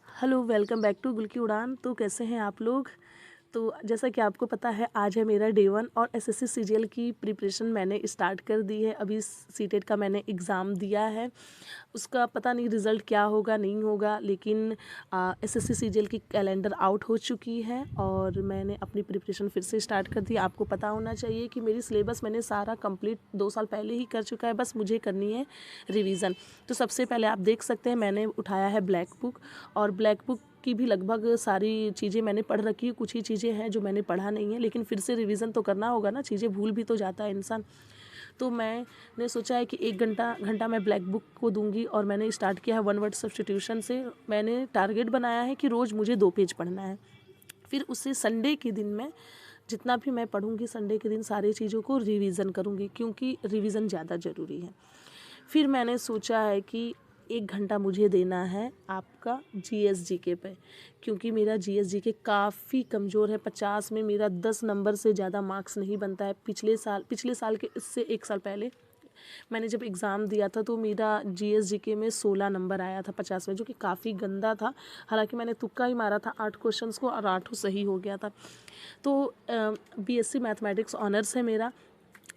Hello, welcome back to गुल की उड़ान। तो कैसे हैं आप लोग? तो जैसा कि आपको पता है, आज है मेरा डे 1 और एसएससी सीजीएल की प्रिपरेशन मैंने स्टार्ट कर दी है। अभी सीटेट का मैंने एग्ज़ाम दिया है। उसका पता नहीं रिज़ल्ट क्या होगा नहीं होगा, लेकिन एसएससी सीजीएल की कैलेंडर आउट हो चुकी है और मैंने अपनी प्रिपरेशन फिर से स्टार्ट कर दी। आपको पता होना चाहिए कि मेरी सिलेबस मैंने सारा कंप्लीट 2 साल पहले ही कर चुका है, बस मुझे करनी है रिवीज़न। तो सबसे पहले आप देख सकते हैं मैंने उठाया है ब्लैक बुक, और ब्लैक बुक की भी लगभग सारी चीज़ें मैंने पढ़ रखी है। कुछ ही चीज़ें हैं जो मैंने पढ़ा नहीं है, लेकिन फिर से रिवीज़न तो करना होगा ना, चीज़ें भूल भी तो जाता है इंसान। तो मैंने सोचा है कि 1 घंटा मैं ब्लैक बुक को दूंगी, और मैंने स्टार्ट किया है वन वर्ड सब्स्टिट्यूशन से। मैंने टारगेट बनाया है कि रोज़ मुझे 2 पेज पढ़ना है। फिर उससे संडे के दिन मैं जितना भी मैं पढ़ूंगी, संडे के दिन सारी चीज़ों को रिवीज़न करूंगी, क्योंकि रिवीज़न ज़्यादा ज़रूरी है। फिर मैंने सोचा है कि 1 घंटा मुझे देना है आपका जीएस जीके पे, क्योंकि मेरा जीएस जीके काफ़ी कमज़ोर है। 50 में मेरा 10 नंबर से ज़्यादा मार्क्स नहीं बनता है। पिछले साल के इससे 1 साल पहले मैंने जब एग्ज़ाम दिया था तो मेरा जीएस जीके में 16 नंबर आया था 50 में, जो कि काफ़ी गंदा था। हालांकि मैंने तुक्का ही मारा था 8 क्वेश्चंस को और 8 सही हो गया था। तो बीएससी मैथमेटिक्स ऑनर्स है मेरा।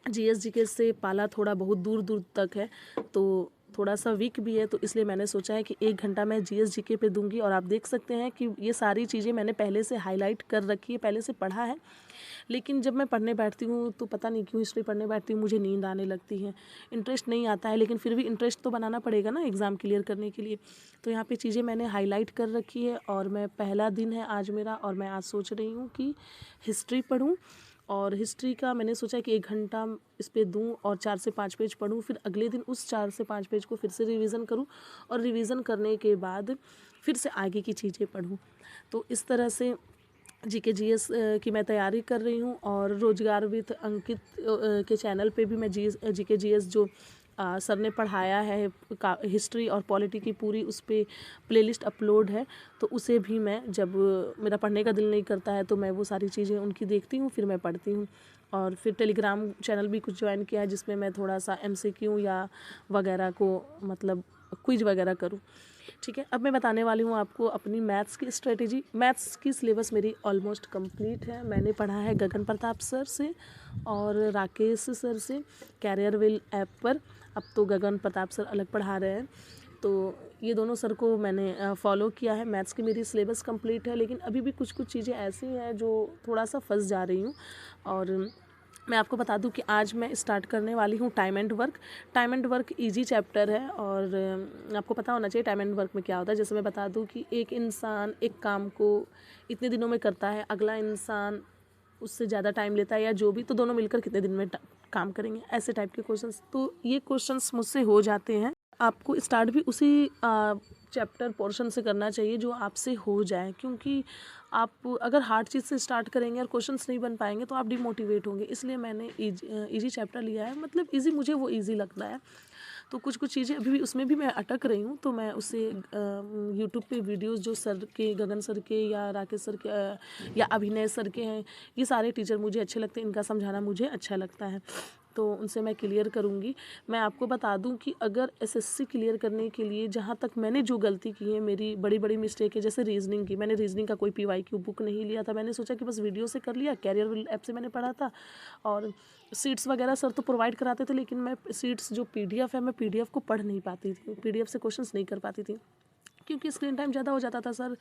जीएस जीके से पाला थोड़ा बहुत दूर दूर तक है, तो थोड़ा सा वीक भी है। तो इसलिए मैंने सोचा है कि 1 घंटा मैं जीएस जीके पे दूंगी। और आप देख सकते हैं कि ये सारी चीज़ें मैंने पहले से हाईलाइट कर रखी है, पहले से पढ़ा है। लेकिन जब मैं पढ़ने बैठती हूँ तो पता नहीं क्यों हिस्ट्री पढ़ने बैठती हूँ मुझे नींद आने लगती है, इंटरेस्ट नहीं आता है। लेकिन फिर भी इंटरेस्ट तो बनाना पड़ेगा ना एग्ज़ाम क्लियर करने के लिए। तो यहाँ पे चीज़ें मैंने हाईलाइट कर रखी है, और मैं पहला दिन है आज मेरा, और मैं आज सोच रही हूँ कि हिस्ट्री पढूँ। और हिस्ट्री का मैंने सोचा कि 1 घंटा इस पे दूँ और 4 से 5 पेज पढूँ। फिर अगले दिन उस 4 से 5 पेज को फिर से रिवीज़न करूँ, और रिवीज़न करने के बाद फिर से आगे की चीज़ें पढूँ। तो इस तरह से जीके जीएस की मैं तैयारी कर रही हूँ। और रोजगार विद अंकित के चैनल पे भी मैं जीके जीएस जो सर ने पढ़ाया है हिस्ट्री और पॉलिटी की पूरी, उस पर प्लेलिस्ट अपलोड है। तो उसे भी मैं, जब मेरा पढ़ने का दिल नहीं करता है तो मैं वो सारी चीज़ें उनकी देखती हूँ, फिर मैं पढ़ती हूँ। और फिर टेलीग्राम चैनल भी कुछ ज्वाइन किया है, जिसमें मैं थोड़ा सा एमसीक्यू या वगैरह को, मतलब क्विज वगैरह करूँ। ठीक है, अब मैं बताने वाली हूँ आपको अपनी मैथ्स की स्ट्रेटेजी। मैथ्स की सिलेबस मेरी ऑलमोस्ट कंप्लीट है। मैंने पढ़ा है गगन प्रताप सर से और राकेश सर से कैरियर विल ऐप पर। अब तो गगन प्रताप सर अलग पढ़ा रहे हैं, तो ये दोनों सर को मैंने फॉलो किया है। मैथ्स की मेरी सिलेबस कंप्लीट है, लेकिन अभी भी कुछ कुछ चीज़ें ऐसी हैं जो थोड़ा सा फंस जा रही हूँ। और मैं आपको बता दूं कि आज मैं स्टार्ट करने वाली हूँ time and work. Time and work easy chapter है, और आपको पता होना चाहिए टाइम एंड वर्क में क्या होता है। जैसे मैं बता दूं कि एक इंसान एक काम को इतने दिनों में करता है, अगला इंसान उससे ज़्यादा टाइम लेता है, या जो भी, तो दोनों मिलकर कितने दिन में काम करेंगे, ऐसे टाइप के क्वेश्चंस। तो ये क्वेश्चंस मुझसे हो जाते हैं। आपको स्टार्ट भी उसी चैप्टर पोर्शन से करना चाहिए जो आपसे हो जाए, क्योंकि आप अगर हार्ड चीज़ से स्टार्ट करेंगे और क्वेश्चंस नहीं बन पाएंगे तो आप डिमोटिवेट होंगे। इसलिए मैंने इजी चैप्टर लिया है, मतलब इजी, मुझे वो इजी लगता है। तो कुछ कुछ चीज़ें अभी भी उसमें भी मैं अटक रही हूँ, तो मैं उससे यूट्यूब पे वीडियोस जो सर के, गगन सर के या राकेश सर के या अभिनय सर के हैं, ये सारे टीचर मुझे अच्छे लगते हैं, इनका समझाना मुझे अच्छा लगता है, तो उनसे मैं क्लियर करूँगी। मैं आपको बता दूं कि अगर एसएससी क्लियर करने के लिए जहाँ तक मैंने जो गलती की है, मेरी बड़ी बड़ी मिस्टेक है। जैसे रीजनिंग की, मैंने रीजनिंग का कोई पीवाईक्यू बुक नहीं लिया था। मैंने सोचा कि बस वीडियो से कर लिया, कैरियर विल ऐप से मैंने पढ़ा था, और सीट्स वगैरह सर तो प्रोवाइड कराते थे, लेकिन मैं सीट्स जो पीडीएफ है, मैं पीडीएफ को पढ़ नहीं पाती थी, पीडीएफ से क्वेश्चंस नहीं कर पाती थी, क्योंकि स्क्रीन टाइम ज़्यादा हो जाता था, सर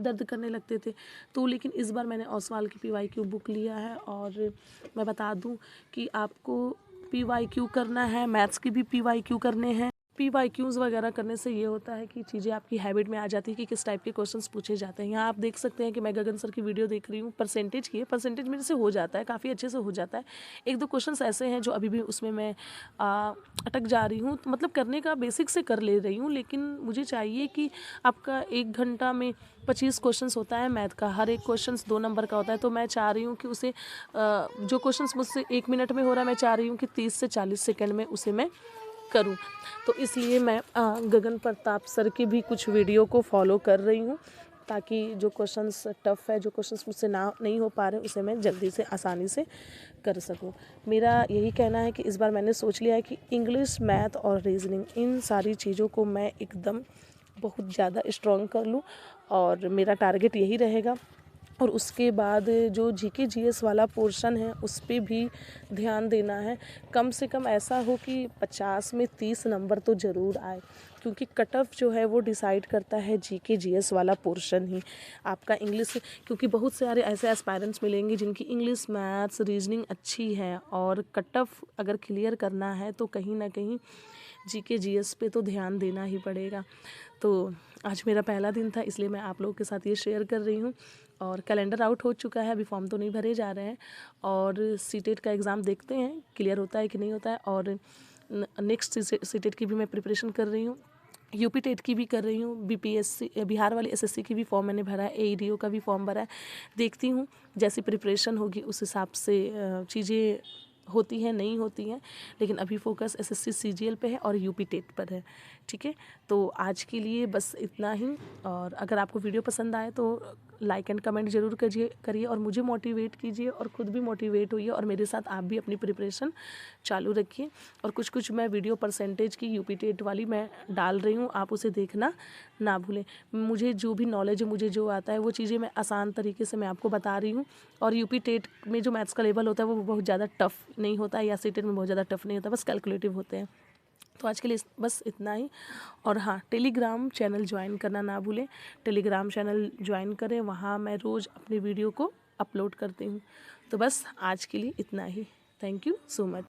दर्द करने लगते थे। तो लेकिन इस बार मैंने ओसवाल की पीवाईक्यू बुक लिया है। और मैं बता दूं कि आपको पीवाईक्यू करना है, मैथ्स की भी पीवाईक्यू करने हैं। पीवाईक्यूज़ वगैरह करने से ये होता है कि चीज़ें आपकी हैबिट में आ जाती है कि किस टाइप के क्वेश्चंस पूछे जाते हैं। यहाँ आप देख सकते हैं कि मैं गगन सर की वीडियो देख रही हूँ, परसेंटेज की है, परसेंटेज मेरे से हो जाता है, काफ़ी अच्छे से हो जाता है। एक दो क्वेश्चंस ऐसे हैं जो अभी भी उसमें मैं अटक जा रही हूँ, तो मतलब करने का बेसिक से कर ले रही हूँ, लेकिन मुझे चाहिए कि आपका 1 घंटा में 25 क्वेश्चंस होता है मैथ का, हर एक क्वेश्चंस 2 नंबर का होता है। तो मैं चाह रही हूँ कि उसे जो क्वेश्चंस मुझसे 1 मिनट में हो रहा है, मैं चाह रही हूँ कि 30 से 40 सेकेंड में उसे मैं करूं। तो इसलिए मैं गगन प्रताप सर की भी कुछ वीडियो को फॉलो कर रही हूँ। ताकि जो क्वेश्चंस टफ़ है, जो क्वेश्चंस मुझसे नहीं हो पा रहे, उसे मैं जल्दी से आसानी से कर सकूं। मेरा यही कहना है कि इस बार मैंने सोच लिया है कि इंग्लिश, मैथ और रीजनिंग, इन सारी चीज़ों को मैं एकदम बहुत ज़्यादा स्ट्रॉन्ग कर लूँ, और मेरा टारगेट यही रहेगा। और उसके बाद जो जीके जीएस वाला पोर्शन है उस पे भी ध्यान देना है। कम से कम ऐसा हो कि 50 में 30 नंबर तो ज़रूर आए, क्योंकि कट ऑफ जो है वो डिसाइड करता है जीके जीएस वाला पोर्शन ही। आपका इंग्लिश, क्योंकि बहुत सारे ऐसे एस्पायरेंट्स मिलेंगे जिनकी इंग्लिश, मैथ्स, रीजनिंग अच्छी है, और कट ऑफ अगर क्लियर करना है तो कहीं ना कहीं जीके जीएस पे तो ध्यान देना ही पड़ेगा। तो आज मेरा पहला दिन था, इसलिए मैं आप लोगों के साथ ये शेयर कर रही हूँ। और कैलेंडर आउट हो चुका है, अभी फॉर्म तो नहीं भरे जा रहे हैं, और सीटेट का एग्ज़ाम देखते हैं क्लियर होता है कि नहीं होता है। और नेक्स्ट सीटेट की भी मैं प्रिपरेशन कर रही हूँ, यूपी टेट की भी कर रही हूँ, बीपीएससी बिहार वाली एसएससी की भी फॉर्म मैंने भरा है, एईडीओ का भी फॉर्म भरा है। देखती हूँ जैसी प्रिपरेशन होगी उस हिसाब से चीज़ें होती हैं, नहीं होती हैं, लेकिन अभी फोकस एसएससी सीजीएल पे है और यूपी टेट पर है। ठीक है, तो आज के लिए बस इतना ही। और अगर आपको वीडियो पसंद आए तो लाइक एंड कमेंट ज़रूर करिए और मुझे मोटिवेट कीजिए, और ख़ुद भी मोटिवेट होइए, और मेरे साथ आप भी अपनी प्रिपरेशन चालू रखिए। और कुछ मैं वीडियो परसेंटेज की यूपी टेट वाली मैं डाल रही हूँ, आप उसे देखना ना भूलें। मुझे जो भी नॉलेज है, मुझे जो आता है, वो चीज़ें मैं आसान तरीके से मैं आपको बता रही हूँ। और यूपी टेट में जो मैथ्स का लेवल होता है वो बहुत ज़्यादा टफ नहीं होता है, या सीटेट में बहुत ज़्यादा टफ नहीं होता, बस कैलकुलेटिव होते हैं। तो आज के लिए बस इतना ही। और हाँ, टेलीग्राम चैनल ज्वाइन करना ना भूलें, टेलीग्राम चैनल ज्वाइन करें, वहाँ मैं रोज़ अपनी वीडियो को अपलोड करती हूँ। तो बस आज के लिए इतना ही। Thank you so much.